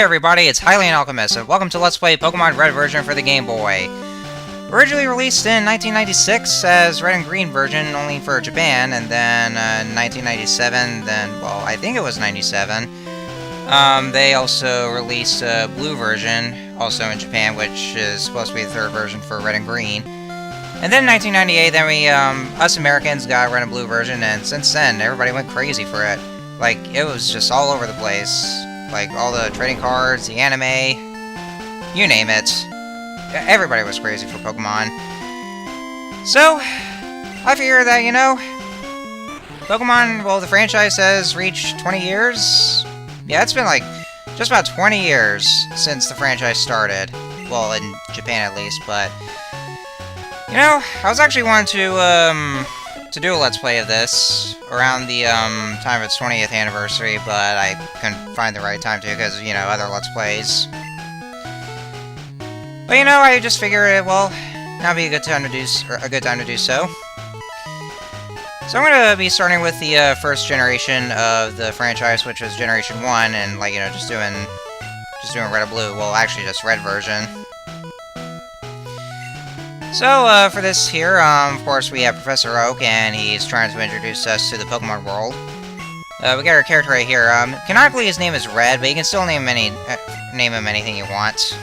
Hey everybody, it's Hylian Alchemist, and welcome to Let's Play Pokemon Red version for the Game Boy. Originally released in 1996 as Red and Green version only for Japan, and then 1997, well, I think it was 97. They also released a Blue version, also in Japan, which is supposed to be the third version for Red and Green. And then in 1998, us Americans got Red and Blue version, and since then, everybody went crazy for it. Like, it was just all over the place. Like, all the trading cards, the anime, you name it. Everybody was crazy for Pokemon. So, I figure that, you know, Pokemon, well, the franchise has reached 20 years? Yeah, it's been like, just about 20 years since the franchise started. Well, in Japan at least, but... You know, I was actually wanting to do a Let's Play of this around the time of its 20th anniversary, but I couldn't find the right time to because, you know, other Let's Plays. But, you know, I just figured, well, now would be a good time to do so. So I'm going to be starting with the first generation of the franchise, which was Generation 1, and, like, you know, just doing Red and Blue. Well, actually, just Red version. So, for this here, of course, we have Professor Oak, and he's trying to introduce us to the Pokemon world. We got our character right here. Canonically, his name is Red, but you can still name him anything you want.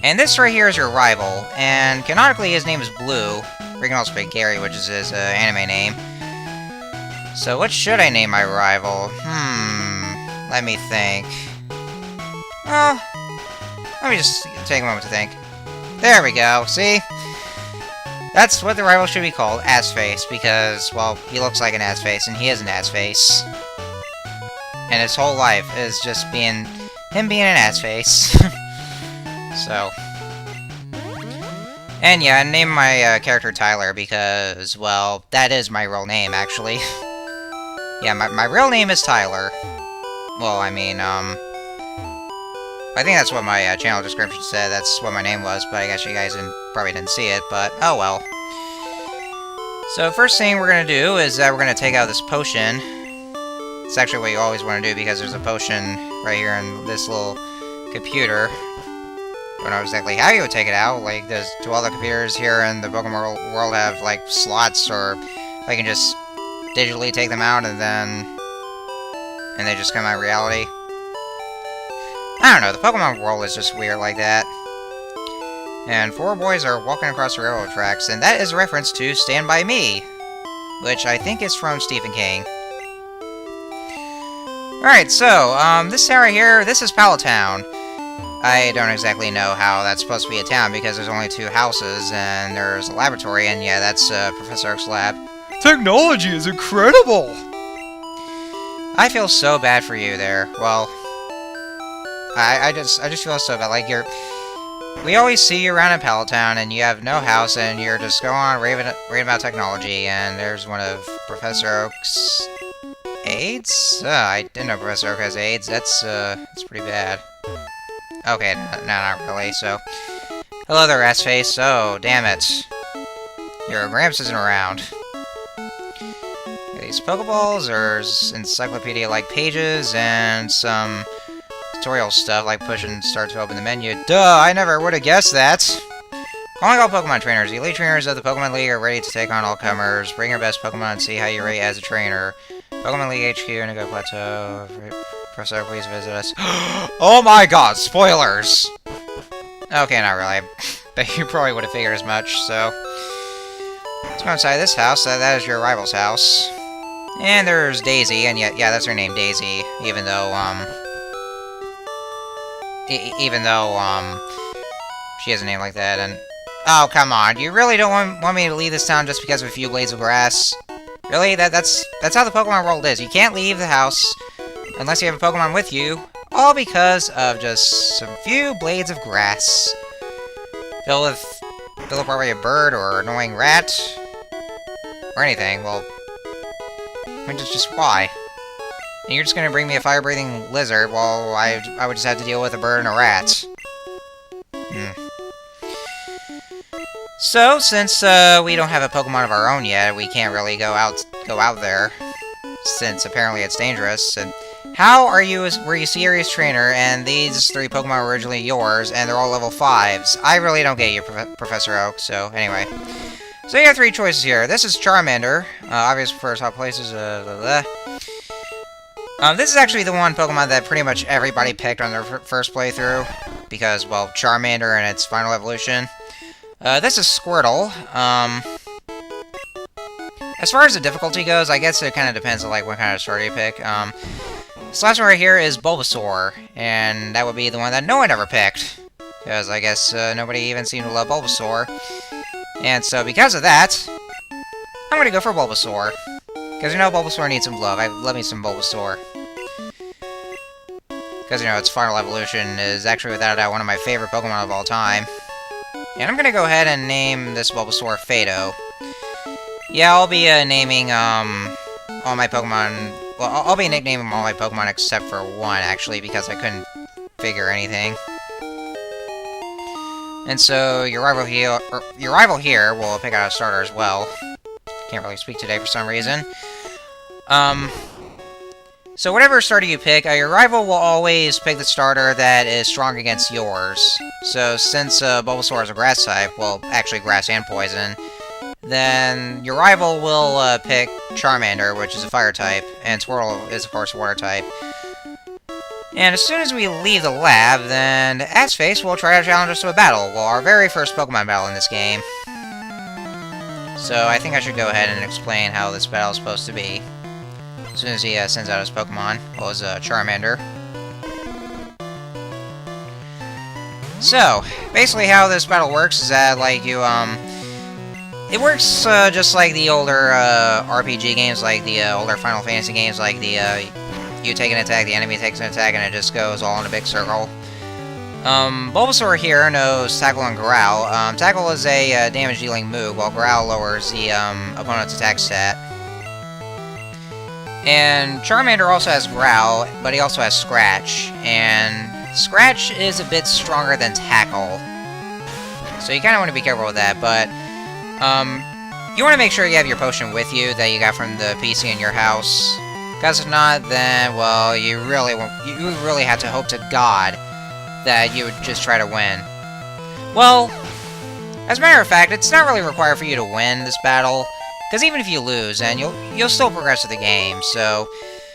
And this right here is your rival, and canonically, his name is Blue. Or you can also pick Gary, which is his anime name. So, what should I name my rival? Let me think. Well, let me just take a moment to think. There we go, see? That's what the rival should be called, Assface, because, well, he looks like an assface, and he is an assface. And his whole life is just him being an assface. So. And yeah, I named my character Tyler because, well, that is my real name, actually. Yeah, my real name is Tyler. Well, I mean, I think that's what my channel description said, that's what my name was, but I guess you guys probably didn't see it, but oh well. So first thing we're going to do is we're going to take out this potion. It's actually what you always want to do because there's a potion right here in this little computer. I don't know exactly how you would take it out, like do all the computers here in the Pokemon world have like slots, or I can just digitally take them out and they just come out in reality. I don't know, the Pokemon world is just weird like that. And four boys are walking across the railroad tracks, and that is a reference to Stand By Me, which I think is from Stephen King. Alright, so, this town right here, this is Pallet Town. I don't exactly know how that's supposed to be a town, because there's only two houses, and there's a laboratory, and yeah, that's Professor Oak's lab. Technology is incredible! I feel so bad for you there. Well... I just feel so bad, like, we always see you around in Pallet Town, and you have no house, and you're just going on raving about technology, and there's one of Professor Oak's AIDS? I didn't know Professor Oak has AIDS, that's pretty bad. Okay, no, not really, so... Hello there, assface, oh, damn it. Your Gramps isn't around. Yeah, these Pokeballs, there's encyclopedia-like pages, and some... tutorial stuff, like push and start to open the menu. Duh, I never would have guessed that! Calling all Pokemon trainers. The elite trainers of the Pokemon League are ready to take on all comers. Bring your best Pokemon and see how you rate as a trainer. Pokemon League HQ, Indigo Plateau. Professor, please visit us. Oh my god, spoilers! Okay, not really. But you probably would have figured as much, so... Let's go inside this house. That is your rival's house. And there's Daisy, and yeah, that's her name, Daisy. Even though she has a name like that, and... Oh, come on, you really don't want me to leave this town just because of a few blades of grass? Really? That's how the Pokemon world is. You can't leave the house unless you have a Pokemon with you, all because of just some few blades of grass. Filled with probably a bird or an annoying rat, or anything, well... I mean, just why? And you're just gonna bring me a fire-breathing lizard, while I would just have to deal with a bird and a rat. So, since we don't have a Pokemon of our own yet, we can't really go out there, since apparently it's dangerous, and How were you a serious trainer, and these 3 Pokemon were originally yours, and they're all level 5s? I really don't get you, Professor Oak, so anyway. So you have 3 choices here. This is Charmander, obvious for top places, this is actually the one Pokemon that pretty much everybody picked on their first playthrough, because, well, Charmander and its final evolution. This is Squirtle. As far as the difficulty goes, I guess it kind of depends on, like, what kind of starter you pick. This last one right here is Bulbasaur, and that would be the one that no one ever picked, because I guess nobody even seemed to love Bulbasaur. And so, because of that, I'm gonna go for Bulbasaur. Because, you know, Bulbasaur needs some love. I love me some Bulbasaur. Because, you know, its final evolution is actually, without a doubt, one of my favorite Pokemon of all time. And I'm gonna go ahead and name this Bulbasaur Fado. Yeah, I'll be naming all my Pokemon... Well, I'll be nicknaming all my Pokemon except for one, actually, because I couldn't figure anything. And so, your rival here will pick out a starter as well. Can't really speak today for some reason. So whatever starter you pick, your rival will always pick the starter that is strong against yours. So since Bulbasaur is a grass type, well, actually grass and poison, then your rival will pick Charmander, which is a fire type, and Squirtle is, of course, a water type. And as soon as we leave the lab, then Ass-Face will try to challenge us to a battle. Well, our very first Pokemon battle in this game. So I think I should go ahead and explain how this battle is supposed to be. As soon as he sends out his Pokemon, well, his Charmander. So, basically how this battle works is that, like, you, it works just like the older RPG games, like the older Final Fantasy games, like the you take an attack, the enemy takes an attack, and it just goes all in a big circle. Bulbasaur here knows Tackle and Growl. Tackle is a damage-dealing move, while Growl lowers the opponent's attack stat. And Charmander also has Growl, but he also has Scratch, and Scratch is a bit stronger than Tackle. So you kind of want to be careful with that, but you want to make sure you have your potion with you that you got from the PC in your house. Because if not, then, well, you really have to hope to God that you would just try to win. Well, as a matter of fact, it's not really required for you to win this battle, because even if you lose, then you'll still progress with the game, so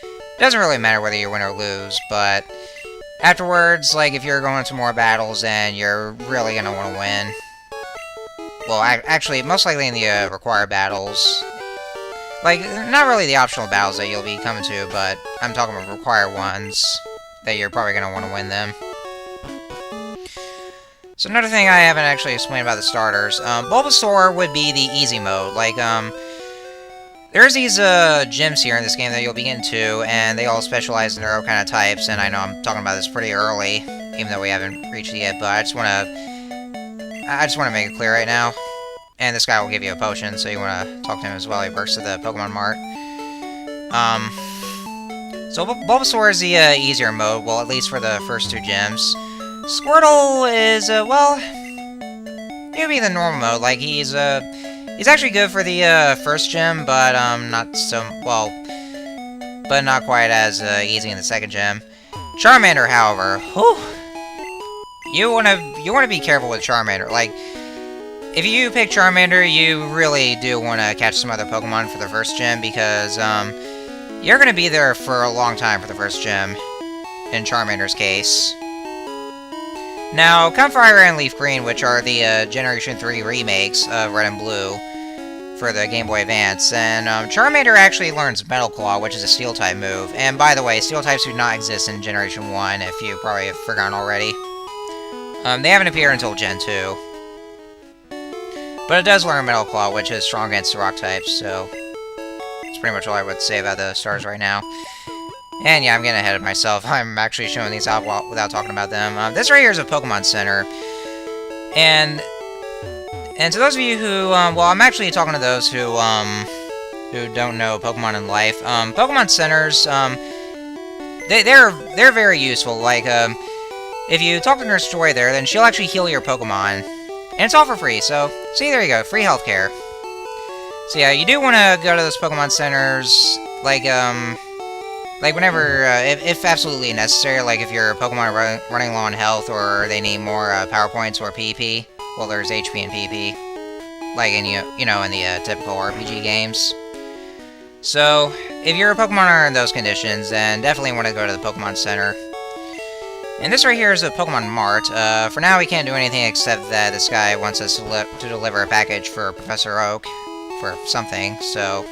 it doesn't really matter whether you win or lose, but afterwards, like, if you're going into more battles, then you're really gonna want to win. Well, actually, most likely in the required battles. Like, not really the optional battles that you'll be coming to, but I'm talking about required ones that you're probably gonna want to win them. So another thing I haven't actually explained about the starters, Bulbasaur would be the easy mode. Like, there's these gyms here in this game that you'll be getting to, and they all specialize in their own kind of types, and I know I'm talking about this pretty early, even though we haven't reached it yet, but I just want to make it clear right now. And this guy will give you a potion, so you want to talk to him as well. He works at the Pokemon Mart. So Bulbasaur is the easier mode, well, at least for the first 2 gyms. Squirtle is, well, he would be the normal mode. Like, he's actually good for the first gym, but not so, well, but not quite as easy in the second gym. Charmander, however, whew, you wanna be careful with Charmander. Like, if you pick Charmander, you really do want to catch some other Pokemon for the first gym, because you're gonna be there for a long time for the first gym, in Charmander's case. Now, come FireRed and LeafGreen, which are the Generation 3 remakes of Red and Blue for the Game Boy Advance, and Charmander actually learns Metal Claw, which is a Steel-type move. And by the way, Steel-types do not exist in Generation 1, if you probably have forgotten already. They haven't appeared until Gen 2. But it does learn Metal Claw, which is strong against the Rock types, so that's pretty much all I would say about the stars right now. And yeah, I'm getting ahead of myself. I'm actually showing these off without talking about them. This right here is a Pokemon Center. And to those of you who, well, I'm actually talking to those who don't know Pokemon in life. Pokemon Centers, they're very useful. Like, if you talk to Nurse Joy there, then she'll actually heal your Pokemon. And it's all for free, so, see, there you go, free healthcare. So yeah, you do want to go to those Pokemon Centers, like, like, whenever, if absolutely necessary, like, if your Pokemon are running low on health, or they need more, Power Points or PP, well, there's HP and PP, like in, you know, in the, typical RPG games. So, if your Pokemon are in those conditions, then definitely want to go to the Pokemon Center. And this right here is a Pokemon Mart. For now, we can't do anything except that this guy wants us to deliver a package for Professor Oak for something, so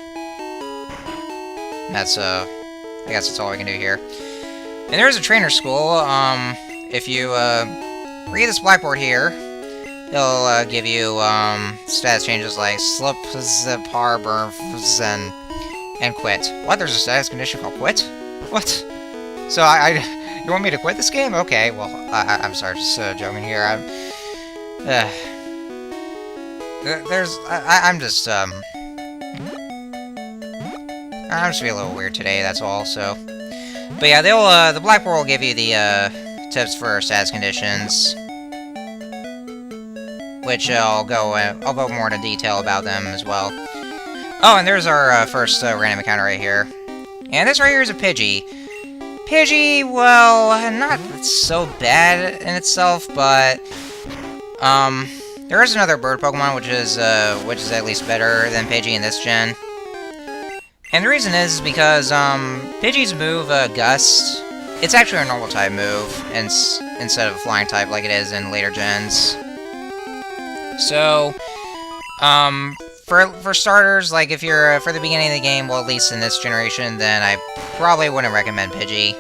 that's, I guess that's all we can do here. And there's a trainer school. If you, read this blackboard here, he'll, give you, status changes like slip, zip, harbor, and quit. What? There's a status condition called quit? What? So you want me to quit this game? Okay, well, I'm sorry, just joking here. I'm just feeling a little weird today, that's all, so. But yeah, the Blackboard will give you the, tips for status conditions. Which I'll go more into detail about them as well. Oh, and there's our, first, random encounter right here. And this right here is a Pidgey. Pidgey, well, not so bad in itself, but there is another bird Pokemon which is at least better than Pidgey in this gen. And the reason is because Pidgey's move, Gust, it's actually a normal type move instead of a flying type like it is in later gens. So, for starters, like, if you're, for the beginning of the game, well, at least in this generation, then I probably wouldn't recommend Pidgey.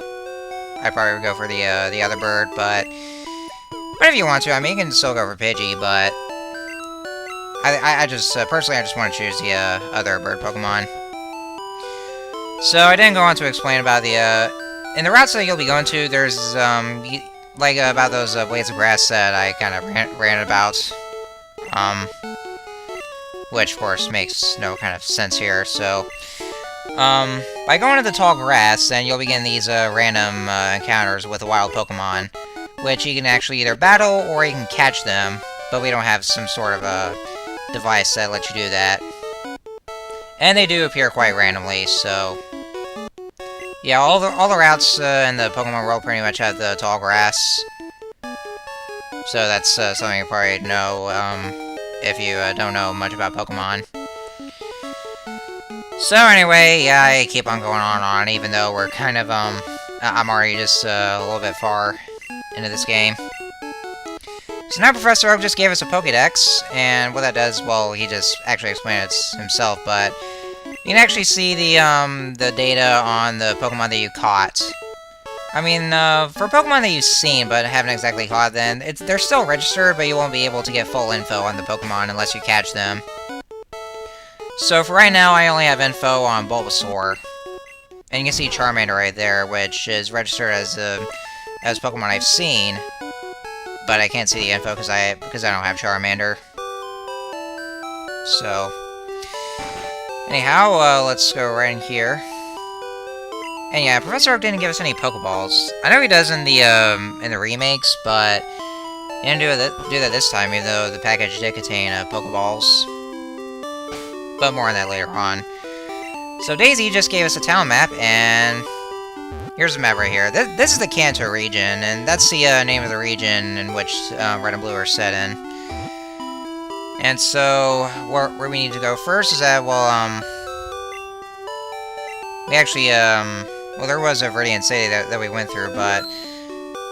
I'd probably would go for the other bird, but if you want to, I mean, you can still go for Pidgey, but I just, personally, I just want to choose the, other bird Pokemon. So, I didn't go on to explain about the, in the routes that you'll be going to, there's, like, about those, blades of grass that I kind of ran about, which, of course, makes no kind of sense here, so, by going to the tall grass, then you'll begin these, random, encounters with a wild Pokemon, which you can actually either battle, or you can catch them, but we don't have some sort of a device that lets you do that. And they do appear quite randomly, so, yeah, all the routes, in the Pokemon world pretty much have the tall grass, so that's, something you probably know, if you don't know much about Pokemon. So anyway, yeah, I keep on going on and on, even though we're kind of, I'm already just a little bit far into this game. So now Professor Oak just gave us a Pokédex, and what that does, well, he just actually explained it himself, but you can actually see the data on the Pokemon that you caught. I mean, for Pokemon that you've seen but haven't exactly caught, then they're still registered, but you won't be able to get full info on the Pokemon unless you catch them. So for right now, I only have info on Bulbasaur. And you can see Charmander right there, which is registered as Pokemon I've seen, but I can't see the info because I don't have Charmander. So anyhow, let's go right in here. And yeah, Professor Oak didn't give us any Pokeballs. I know he does in the remakes, but he didn't do that this time, even though the package did contain Pokeballs. But more on that later on. So Daisy just gave us a town map, and here's the map right here. This is the Kanto region, and that's the name of the region in which Red and Blue are set in. And so where we need to go first is that, well, we actually, well, there was a Viridian City that we went through, but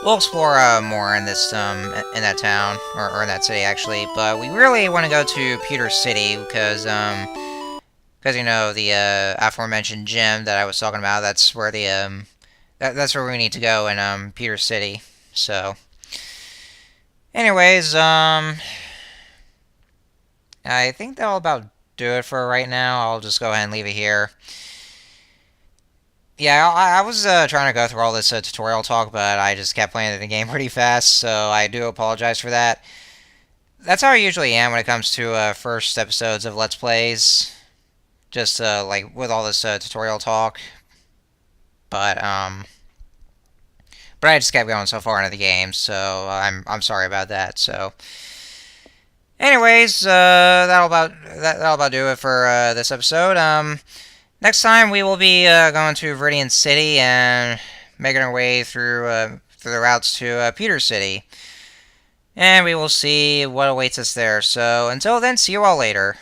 we'll explore more in this in that town, or in that city actually. But we really want to go to Pewter City because you know, the aforementioned gym that I was talking about. That's where the that's where we need to go in Pewter City. So, anyways, I think that'll about do it for right now. I'll just go ahead and leave it here. Yeah, I was trying to go through all this tutorial talk, but I just kept playing the game pretty fast, so I do apologize for that. That's how I usually am when it comes to first episodes of Let's Plays. Just, like, with all this tutorial talk. But I just kept going so far into the game, so I'm sorry about that, so. Anyways, that'll about do it for this episode. Next time we will be going to Viridian City and making our way through the routes to Pewter City. And we will see what awaits us there. So until then, see you all later.